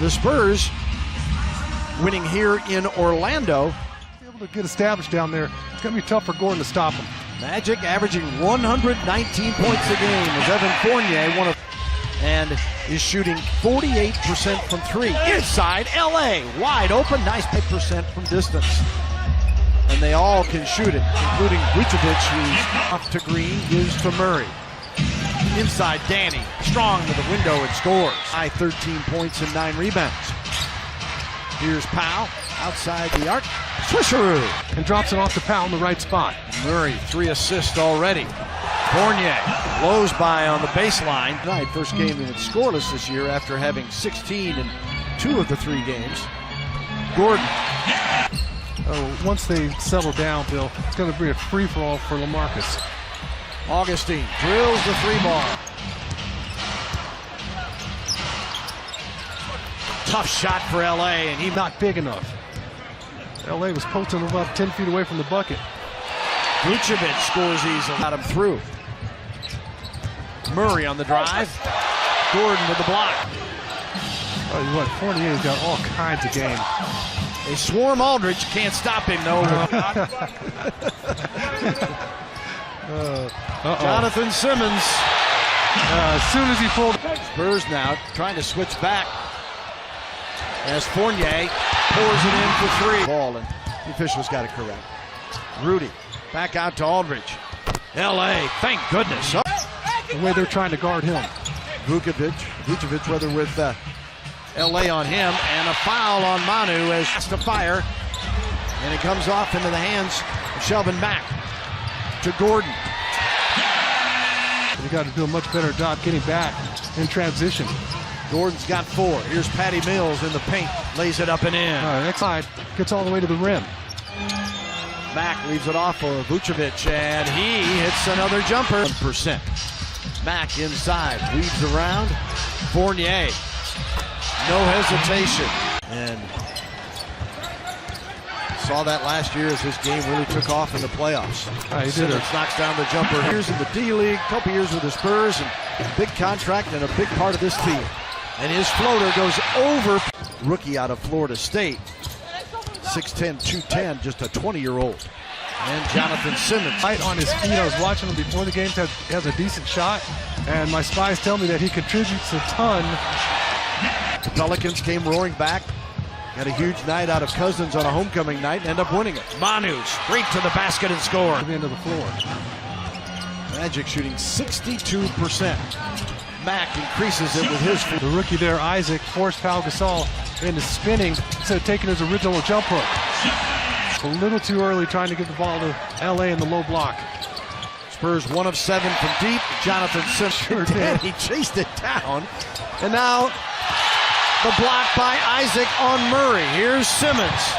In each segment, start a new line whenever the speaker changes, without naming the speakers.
The Spurs winning here in Orlando.
Able to get established down there. It's going to be tough for Gordon to stop him.
Magic averaging 119 points a game as Evan Fournier and is shooting 48% from three. Inside LA, wide open, nice 8% from distance. And they all can shoot it, including Vucevic, who's off to Green, gives to Murray. Inside Danny, strong to the window and scores. High 13 points and 9 rebounds. Here's Powell, outside the arc, swisheroo.
And drops it off to Powell in the right spot.
Murray, 3 assists already. Fournier blows by on the baseline. Tonight, first game that's scoreless this year after having 16 in 2 of the 3 games. Gordon.
Once they settle down, Bill, it's going to be a free-for-all for LaMarcus.
Augustine drills the 3-ball. Tough shot for LA, and he's
not big enough. LA was posting about 10 feet away from the bucket.
Vucevic scores easily, got him through. Murray on the drive. Gordon with the block.
Oh, what? Fournier's got all kinds of game.
They swarm Aldridge, can't stop him though. Jonathan Simmons.
As soon as he pulled.
Spurs now trying to switch back as Fournier pours it in for 3. Ball, and the officials got it correct. Rudy back out to Aldridge. LA, thank goodness. Oh.
The way they're trying to guard him.
Vucevic, whether with LA on him, and a foul on Manu as has to fire. And it comes off into the hands of Shelvin Mack to Gordon.
You got to do a much better job getting back in transition.
Gordon's got 4. Here's Patty Mills in the paint, lays it up and in.
Next side, gets all the way to the rim.
Mack leaves it off for Vucevic, and he hits another jumper. 1%. Mack inside, weaves around. Fournier, no hesitation. And saw that last year as his game really took off in the playoffs. Simmons knocks down the jumper. Years in the D-League, couple years with the Spurs, and big contract and a big part of this team. And his floater goes over. Rookie out of Florida State. 6'10", 210, just a 20-year-old. And Jonathan Simmons.
Right on his feet. I was watching him before the game. Has a decent shot. And my spies tell me that he contributes a ton.
The Pelicans came roaring back. Had a huge night out of Cousins on a homecoming night and end up winning it. Manu straight to the basket and score.
To the end of the floor.
Magic shooting 62%. Mack increases it with his.
The rookie there, Isaac, forced Pau Gasol into spinning instead of taking his original jump hook. A little too early trying to get the ball to LA in the low block.
Spurs 1 of 7 from deep. Jonathan Simmons
sure did.
He chased it down. And now the block by Isaac on Murray. Here's Simmons.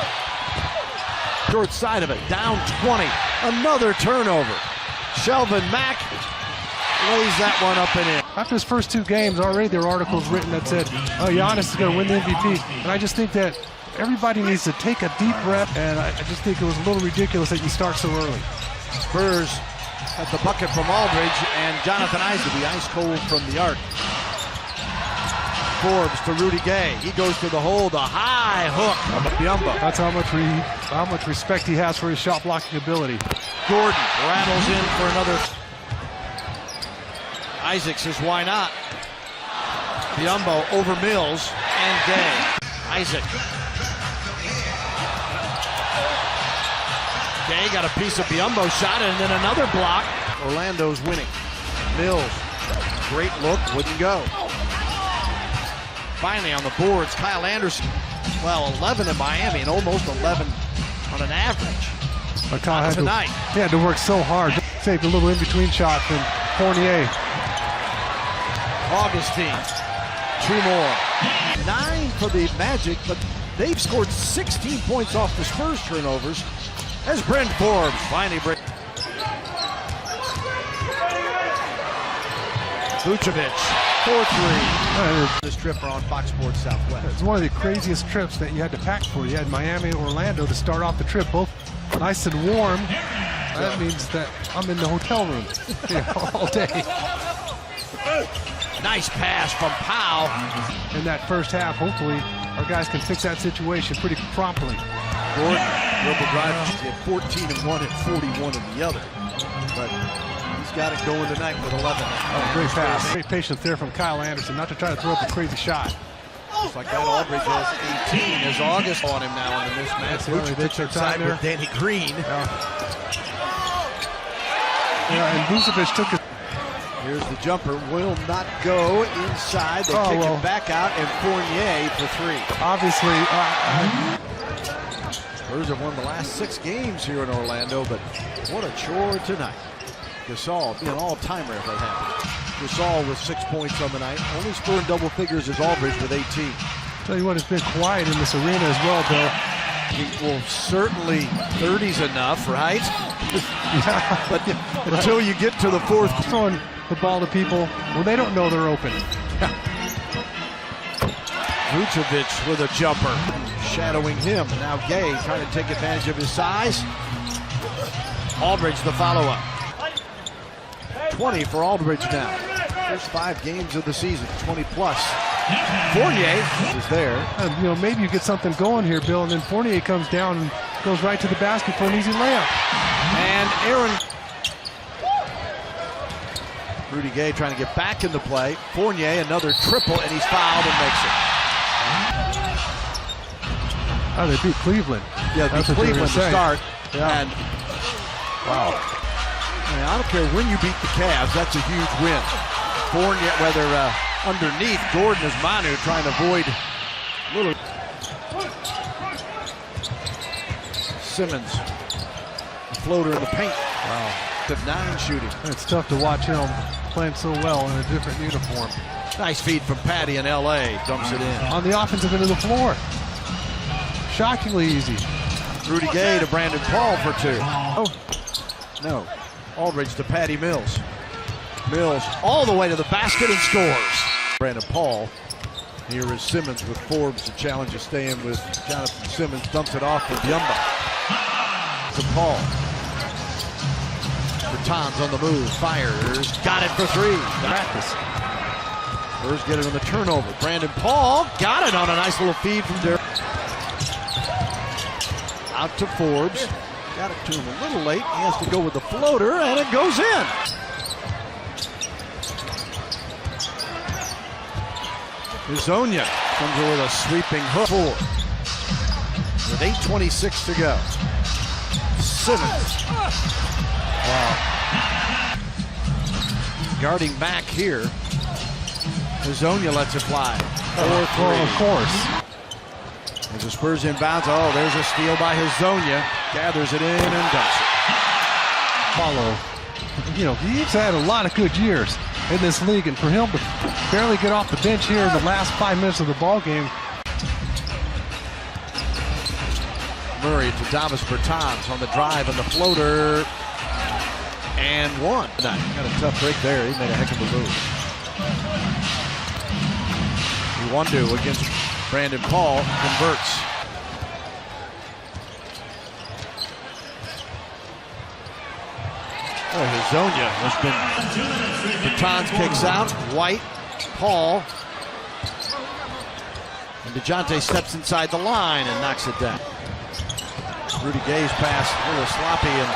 Short side of it, down 20. Another turnover. Shelvin Mack lays that one up and in.
After his first 2 games, already there are articles written that said, oh, Giannis is going to win the MVP. And I just think that everybody needs to take a deep breath, and I just think it was a little ridiculous that you start so early.
Spurs at the bucket from Aldridge, and Jonathan Isaac, the ice cold from the arc. Forbes to Rudy Gay. He goes to the hole, the high hook of Biyombo.
That's how much respect he has for his shot blocking ability.
Gordon rattles in for another. Isaac says, why not? Biyombo over Mills and Gay. Isaac. Gay got a piece of Biyombo shot and then another block. Orlando's winning. Mills, great look, wouldn't go. Finally on the boards, Kyle Anderson. Well, 11 in Miami and almost 11 on an average.
But Kyle had to work so hard to take a little in-between shot from Fournier.
Augustine, 2 more. 9 for the Magic, but they've scored 16 points off the Spurs turnovers as Brent Forbes finally breaks. Vucevic, 4-3. This trip are on Fox Sports Southwest.
It's one of the craziest trips that you had to pack for. You had Miami and Orlando to start off the trip, both nice and warm. That means that I'm in the hotel room all day.
Nice pass from Powell.
In that first half, hopefully, our guys can fix that situation pretty promptly.
Gordon, dribble drive, he had 14 in one and 41 in the other. But he's got it going tonight with 11.
Oh, great pass. Great patience there from Kyle Anderson, not to try to throw up a crazy shot.
Looks like that Aldridge has 18 as August on him now in the mismatch.
Vucevic inside
with Danny Green.
Yeah, and Vucevic took it.
Here's the jumper, will not go inside. They kick it back out, and Fournier for three.
Obviously,
Spurs have won the last 6 games here in Orlando, but what a chore tonight. Gasol, be an all-timer if that happens. Gasol with 6 points on the night. Only Spur in double figures is Aldridge with 18.
Tell you what, it's been quiet in this arena as well, Bill.
Well, certainly 30's enough, right?
Yeah.
But until you get to the fourth.
Throwing the ball to people when they don't know they're open.
Vucevic with a jumper, shadowing him. Now Gay trying to take advantage of his size. Aldridge the follow-up. 20 for Aldridge now. First 5 games of the season, 20 plus. Fournier is there.
You know, maybe you get something going here, Bill, and then Fournier comes down and goes right to the basket for an easy layup.
And Aaron. Rudy Gay trying to get back into play. Fournier, another triple, and he's fouled and makes it.
Oh, they beat Cleveland.
Yeah, they beat Cleveland to start.
Yeah.
And wow. I don't care when you beat the Cavs, that's a huge win. Fournier, whether underneath, Gordon is Manu trying to avoid little. Simmons, floater in the paint. Wow. The 9 shooting.
It's tough to watch him playing so well in a different uniform.
Nice feed from Patty in LA, dumps it in.
On the offensive end of the floor. Shockingly easy.
Rudy Gay to Brandon Paul for 2. Oh, no. Aldridge to Patty Mills. Mills all the way to the basket and scores. Brandon Paul. Here is Simmons with Forbes. The challenge is staying with Jonathan Simmons. Dumps it off for Biombo. To Paul. Bertans on the move. Fires. Got it for 3.
Practice.
Spurs get it on the turnover. Brandon Paul got it on a nice little feed from Derek. Out to Forbes. Got it to him a little late. He has to go with the floater, and it goes in. Izonia comes in with a sweeping hook. 4. With 8:26 to go. Simmons. Wow. Guarding back here. Izonia lets it fly. 4-3.
Of course.
As the Spurs inbounds, oh, there's a steal by Izonia. Gathers it in and dumps it.
Follow. You know, he's had a lot of good years in this league, and for him to barely get off the bench here in the last 5 minutes of the ball game.
Murray to Davis Bertans on the drive and the floater. And 1. Got a tough break there. He made a heck of a move. Iwundu against Brandon Paul converts. Oh, Izonia has been. Bertans kicks out. White, Paul. And DeJounte steps inside the line and knocks it down. Rudy Gay's pass a little sloppy, and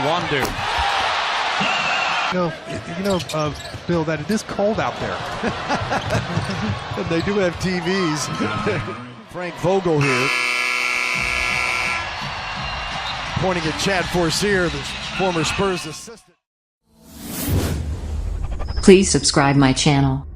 Iwundu.
Bill, that it is cold out there.
And they do have TVs. Frank Vogel here. Pointing at Chad Forcier, the former Spurs assistant.
Please subscribe my channel.